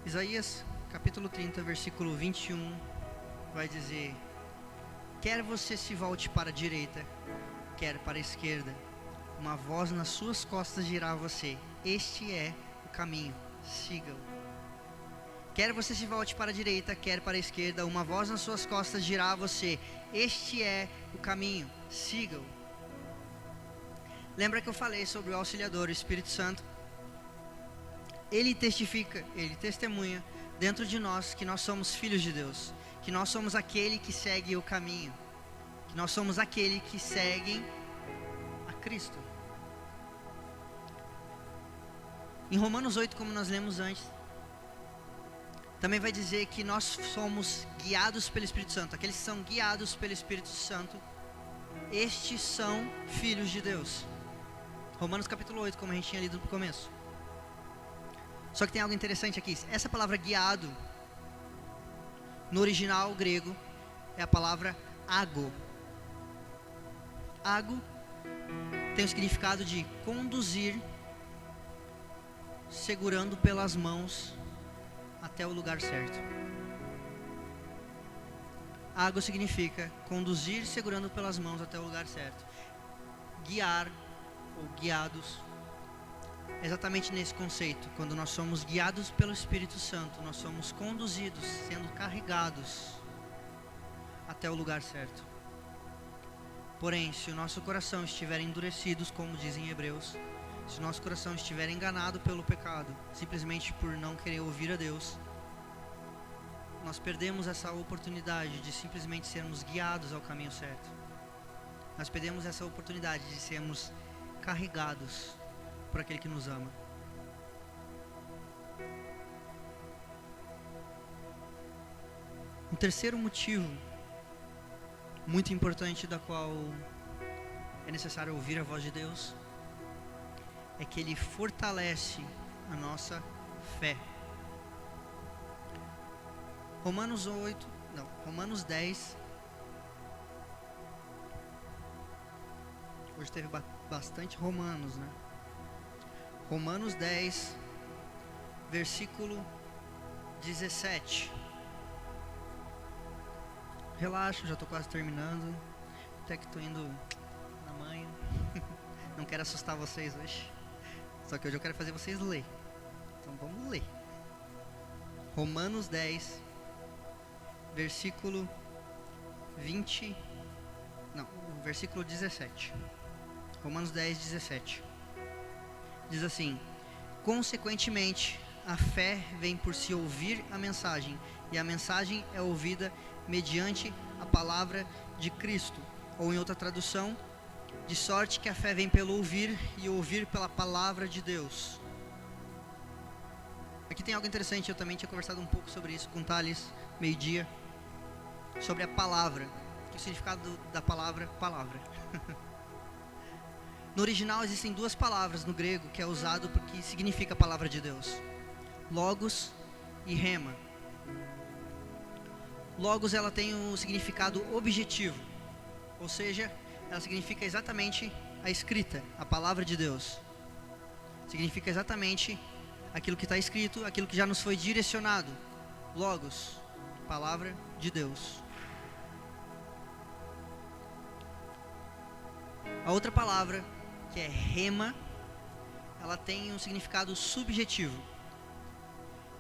S1: Isaías, capítulo 30, versículo 21, vai dizer: quer você se volte para a direita, quer para a esquerda, uma voz nas suas costas dirá a você: este é o caminho, siga-o. Quer você se volte para a direita, quer para a esquerda, uma voz nas suas costas dirá a você: este é o caminho, siga-o. Lembra que eu falei sobre o auxiliador, o Espírito Santo? Ele testifica, ele testemunha dentro de nós que nós somos filhos de Deus, que nós somos aquele que segue o caminho, que nós somos aquele que segue a Cristo. Em Romanos 8, como nós lemos antes, também vai dizer que nós somos guiados pelo Espírito Santo. Aqueles que são guiados pelo Espírito Santo, estes são filhos de Deus. Romanos capítulo 8, como a gente tinha lido no começo. Só que tem algo interessante aqui. Essa palavra guiado, no original grego, é a palavra ago. Ágo tem o significado de conduzir, segurando pelas mãos até o lugar certo. Ágo significa conduzir, segurando pelas mãos até o lugar certo. Guiar ou guiados. Exatamente nesse conceito, quando nós somos guiados pelo Espírito Santo, nós somos conduzidos, sendo carregados até o lugar certo. Porém, se o nosso coração estiver endurecido, como dizem Hebreus, se o nosso coração estiver enganado pelo pecado, simplesmente por não querer ouvir a Deus, nós perdemos essa oportunidade de simplesmente sermos guiados ao caminho certo. Nós perdemos essa oportunidade de sermos carregados por aquele que nos ama. Um terceiro motivo muito importante da qual é necessário ouvir a voz de Deus é que Ele fortalece a nossa fé. Romanos 10. Hoje teve bastante Romanos, né? Romanos 10, versículo 17. Relaxa, já estou quase terminando. Até que estou indo na manhã. Não quero assustar vocês hoje. Só que hoje eu quero fazer vocês ler. Então vamos ler. Romanos 10, versículo 17. Romanos 10, 17. Diz assim: consequentemente, a fé vem por se ouvir a mensagem, e a mensagem é ouvida mediante a palavra de Cristo. Ou em outra tradução, de sorte que a fé vem pelo ouvir, e ouvir pela palavra de Deus. Aqui tem algo interessante, eu também tinha conversado um pouco sobre isso com Thales, meio-dia, sobre a palavra, que o significado da palavra, palavra. No original existem duas palavras no grego que é usado porque significa a palavra de Deus: logos e rema. Logos, ela tem um significado objetivo, ou seja, ela significa exatamente a escrita, a palavra de Deus. Significa exatamente aquilo que está escrito, aquilo que já nos foi direcionado. Logos, palavra de Deus. A outra palavra, que é rema, ela tem um significado subjetivo.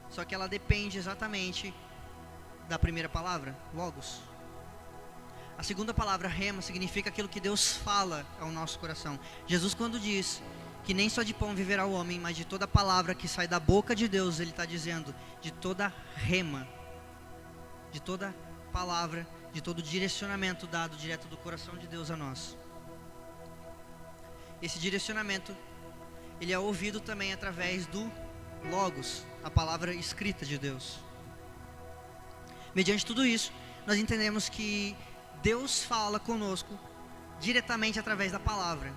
S1: Só que ela depende exatamente da primeira palavra, logos. A segunda palavra, rema, significa aquilo que Deus fala ao nosso coração. Jesus, quando diz que nem só de pão viverá o homem, mas de toda palavra que sai da boca de Deus, Ele está dizendo de toda rema, de toda palavra, de todo direcionamento dado direto do coração de Deus a nós. Esse direcionamento, ele é ouvido também através do logos, a palavra escrita de Deus. Mediante tudo isso, nós entendemos que Deus fala conosco diretamente através da palavra,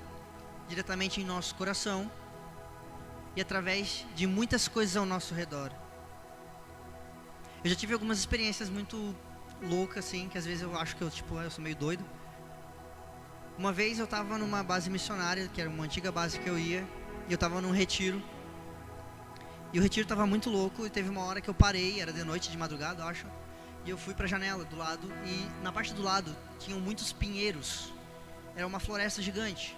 S1: diretamente em nosso coração e através de muitas coisas ao nosso redor. Eu já tive algumas experiências muito loucas, assim, que às vezes eu acho que eu sou meio doido. Uma vez eu estava numa base missionária, que era uma antiga base que eu ia, e eu estava num retiro. E o retiro estava muito louco, e teve uma hora que eu parei, era de noite, de madrugada, eu acho. E eu fui para a janela do lado, e na parte do lado tinham muitos pinheiros. Era uma floresta gigante,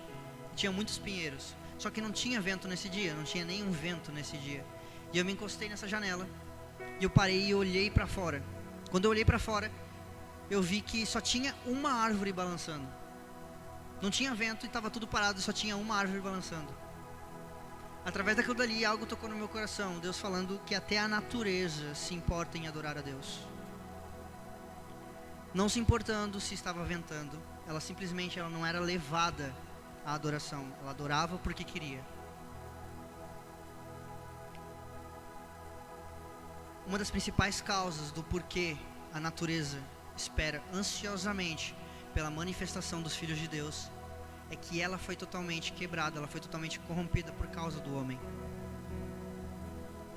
S1: tinha muitos pinheiros. Só que não tinha vento nesse dia, não tinha nenhum vento nesse dia. E eu me encostei nessa janela, e eu parei e olhei para fora. Quando eu olhei para fora, eu vi que só tinha uma árvore balançando. Não tinha vento e estava tudo parado, só tinha uma árvore balançando. Através daquilo dali, algo tocou no meu coração. Deus falando que até a natureza se importa em adorar a Deus. Não se importando se estava ventando, ela simplesmente não era levada à adoração. Ela adorava porque queria. Uma das principais causas do porquê a natureza espera ansiosamente pela manifestação dos filhos de Deus é que ela foi totalmente quebrada, ela foi totalmente corrompida por causa do homem.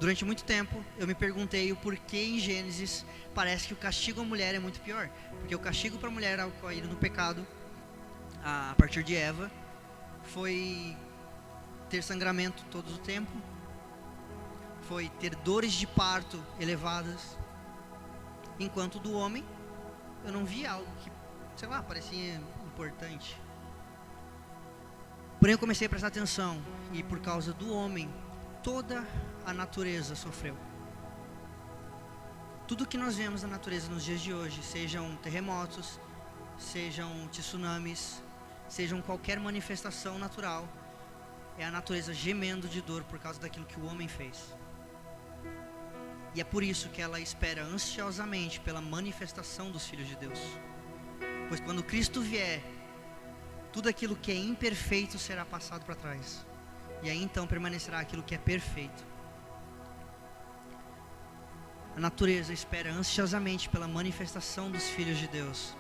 S1: Durante muito tempo eu me perguntei o porquê em Gênesis parece que o castigo à mulher é muito pior, porque o castigo para a mulher ao cair no pecado, a partir de Eva foi ter sangramento todo o tempo, foi ter dores de parto elevadas, enquanto do homem eu não vi algo que, sei lá, parecia importante. Porém eu comecei a prestar atenção, e por causa do homem toda a natureza sofreu. Tudo que nós vemos na natureza nos dias de hoje, sejam terremotos, sejam tsunamis, sejam qualquer manifestação natural, é a natureza gemendo de dor por causa daquilo que o homem fez. E é por isso que ela espera ansiosamente pela manifestação dos filhos de Deus. Pois quando Cristo vier, tudo aquilo que é imperfeito será passado para trás. E aí então permanecerá aquilo que é perfeito. A natureza espera ansiosamente pela manifestação dos filhos de Deus.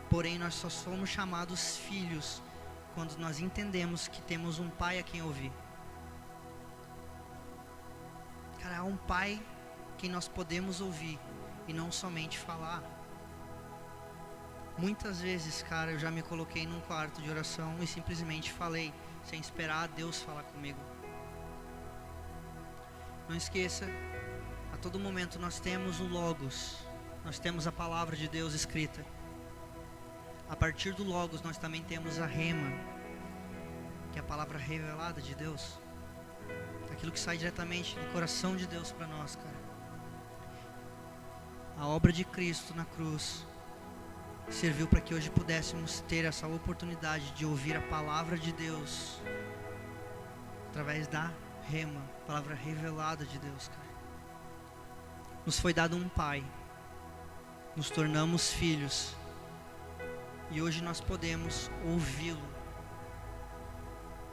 S1: Porém, nós só somos chamados filhos quando nós entendemos que temos um pai a quem ouvir. Cara, há um pai quem nós podemos ouvir e não somente falar. Muitas vezes, cara, eu já me coloquei num quarto de oração e simplesmente falei, sem esperar Deus falar comigo. Não esqueça, a todo momento nós temos o Logos, nós temos a palavra de Deus escrita. A partir do Logos nós também temos a Rema, que é a palavra revelada de Deus, aquilo que sai diretamente do coração de Deus para nós, cara. A obra de Cristo na cruz serviu para que hoje pudéssemos ter essa oportunidade de ouvir a palavra de Deus através da Rema, palavra revelada de Deus, cara. Nos foi dado um pai, nos tornamos filhos, e hoje nós podemos ouvi-lo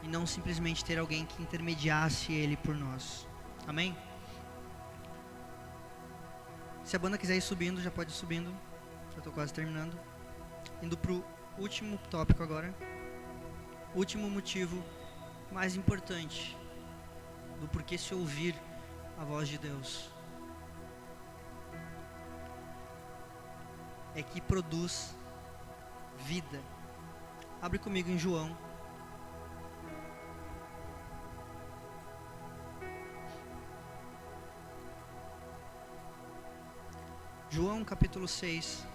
S1: e não simplesmente ter alguém que intermediasse ele por nós. Amém? Se a banda quiser ir subindo, já pode ir subindo. Já estou quase terminando. Indo para o último tópico agora. O último motivo mais importante do porquê se ouvir a voz de Deus é que produz vida. Abre comigo em João. João capítulo 6,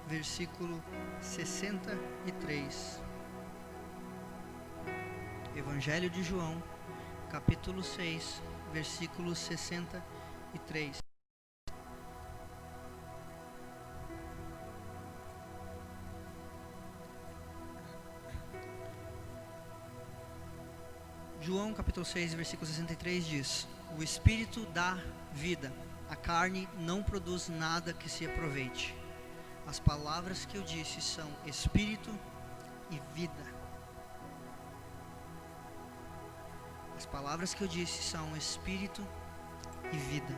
S1: versículo 63. Evangelho de João, capítulo 6, versículo 63. João capítulo 6, versículo 63 diz: o Espírito dá vida, a carne não produz nada que se aproveite. As palavras que eu disse são Espírito e vida. As palavras que eu disse são Espírito e vida.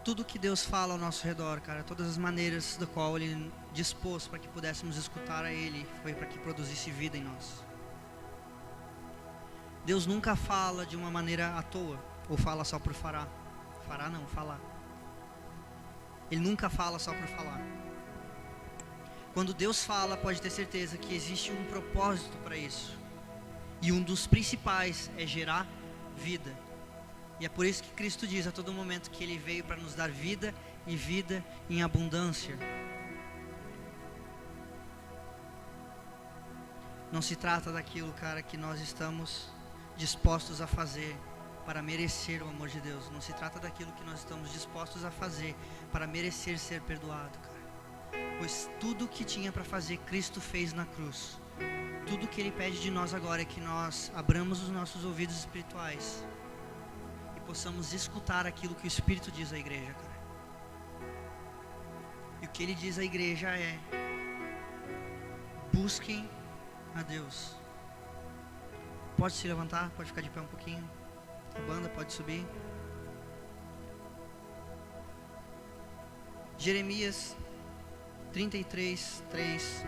S1: Tudo que Deus fala ao nosso redor, cara, todas as maneiras da qual Ele dispôs para que pudéssemos escutar a Ele, foi para que produzisse vida em nós. Deus nunca fala de uma maneira à toa, ou fala só por falar. Fará não, falar. Ele nunca fala só por falar. Quando Deus fala, pode ter certeza que existe um propósito para isso. E um dos principais é gerar vida. E é por isso que Cristo diz a todo momento que Ele veio para nos dar vida e vida em abundância. Não se trata daquilo, cara, que nós estamos dispostos a fazer para merecer o amor de Deus. Não se trata daquilo que nós estamos dispostos a fazer para merecer ser perdoado, cara. Pois tudo que tinha para fazer, Cristo fez na cruz. Tudo que Ele pede de nós agora é que nós abramos os nossos ouvidos espirituais e possamos escutar aquilo que o Espírito diz à igreja, cara. E o que Ele diz à igreja é: busquem a Deus. Pode se levantar, pode ficar de pé um pouquinho. A banda pode subir. Jeremias 33, 3.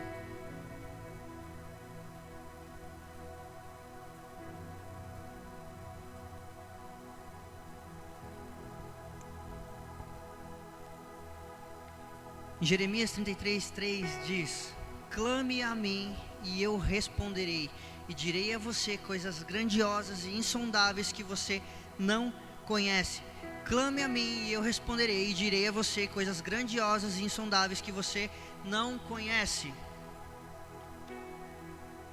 S1: Em Jeremias 33:3 diz: clame a mim e eu responderei, e direi a você coisas grandiosas e insondáveis que você não conhece. Clame a mim e eu responderei, e direi a você coisas grandiosas e insondáveis que você não conhece.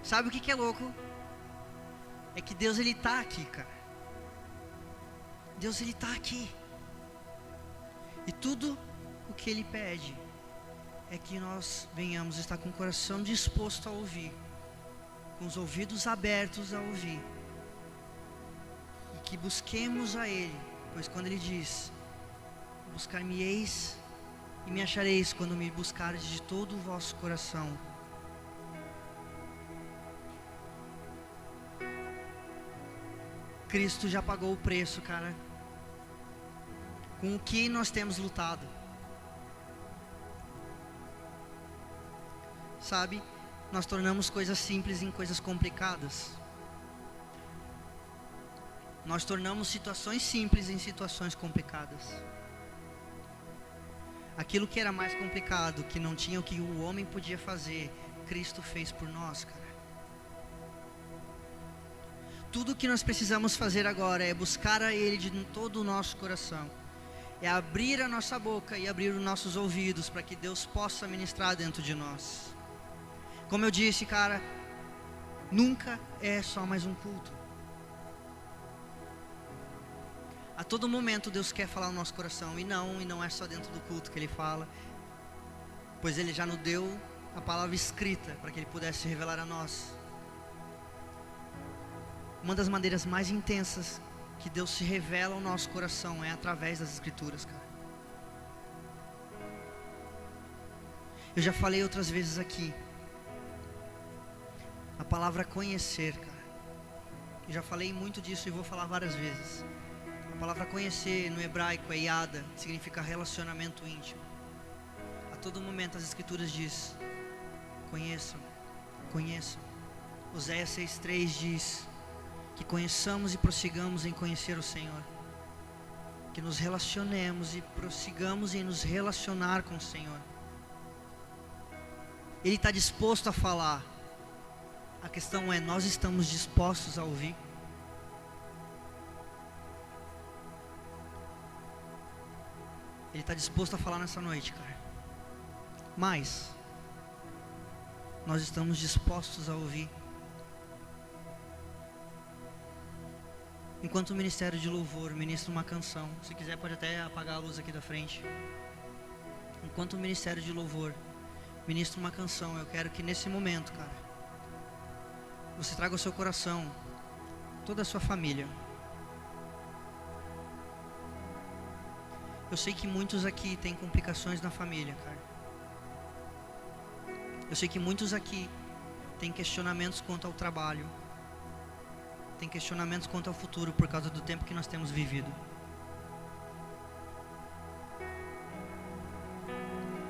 S1: Sabe o que é louco? É que Deus, Ele está aqui, cara. Deus, Ele está aqui. E tudo o que Ele pede é que nós venhamos estar com o coração disposto a ouvir, com os ouvidos abertos a ouvir, e que busquemos a Ele, pois quando Ele diz: buscar-me-eis e me achareis quando me buscardes de todo o vosso coração. Cristo já pagou o preço, cara. Com o que nós temos lutado. Sabe, nós tornamos coisas simples em coisas complicadas. Nós tornamos situações simples em situações complicadas. Aquilo que era mais complicado, que não tinha o que o homem podia fazer, Cristo fez por nós, cara. Tudo o que nós precisamos fazer agora é buscar a Ele de todo o nosso coração. É abrir a nossa boca e abrir os nossos ouvidos para que Deus possa ministrar dentro de nós. Como eu disse, cara, nunca é só mais um culto. A todo momento Deus quer falar no nosso coração. E não é só dentro do culto que Ele fala, pois Ele já nos deu a palavra escrita para que Ele pudesse se revelar a nós. Uma das maneiras mais intensas que Deus se revela ao nosso coração é através das Escrituras, cara. Eu já falei outras vezes aqui. A palavra conhecer, cara. Eu já falei muito disso e vou falar várias vezes. A palavra conhecer no hebraico é yada, significa relacionamento íntimo. A todo momento as Escrituras diz: conheçam, conheçam. Oséias 6:3 diz que conheçamos e prossigamos em conhecer o Senhor. Que nos relacionemos e prossigamos em nos relacionar com o Senhor. Ele está disposto a falar. A questão é, nós estamos dispostos a ouvir? Ele está disposto a falar nessa noite, cara. Mas nós estamos dispostos a ouvir? Enquanto o ministério de louvor ministra uma canção, se quiser pode até apagar a luz aqui da frente. Enquanto o ministério de louvor ministra uma canção, eu quero que nesse momento, cara, você traga ao seu coração toda a sua família. Eu sei que muitos aqui têm complicações na família, cara. Eu sei que muitos aqui têm questionamentos quanto ao trabalho. Tem questionamentos quanto ao futuro por causa do tempo que nós temos vivido.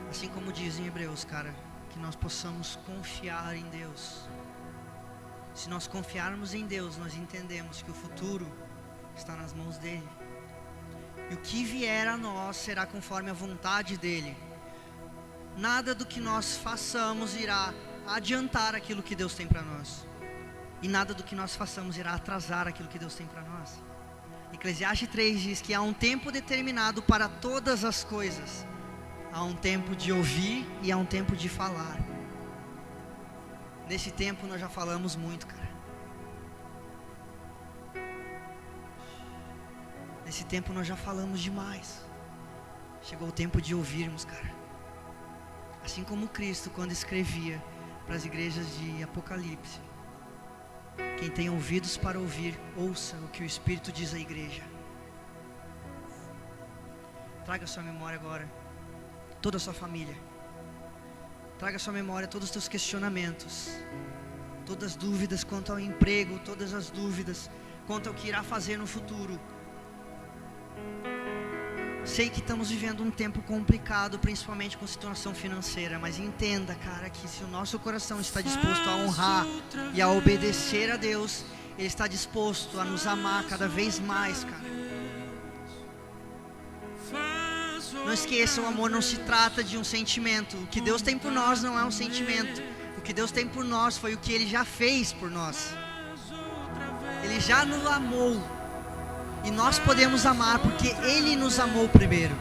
S1: Assim como diz em Hebreus, cara, que nós possamos confiar em Deus. Se nós confiarmos em Deus, nós entendemos que o futuro está nas mãos dEle. E o que vier a nós será conforme a vontade dEle. Nada do que nós façamos irá adiantar aquilo que Deus tem para nós. E nada do que nós façamos irá atrasar aquilo que Deus tem para nós. Eclesiastes 3 diz que há um tempo determinado para todas as coisas. Há um tempo de ouvir e há um tempo de falar. Nesse tempo nós já falamos muito, cara. Nesse tempo nós já falamos demais. Chegou o tempo de ouvirmos, cara. Assim como Cristo, quando escrevia para as igrejas de Apocalipse: quem tem ouvidos para ouvir, ouça o que o Espírito diz à igreja. Traga à sua memória agora toda a sua família. Traga à sua memória todos os teus questionamentos, todas as dúvidas quanto ao emprego, todas as dúvidas quanto ao que irá fazer no futuro. Sei que estamos vivendo um tempo complicado, principalmente com a situação financeira, mas entenda, cara, que se o nosso coração está disposto a honrar e a obedecer a Deus, Ele está disposto a nos amar cada vez mais, cara. Não esqueçam, o amor não se trata de um sentimento. O que Deus tem por nós não é um sentimento. O que Deus tem por nós foi o que Ele já fez por nós. Ele já nos amou. E nós podemos amar porque Ele nos amou primeiro.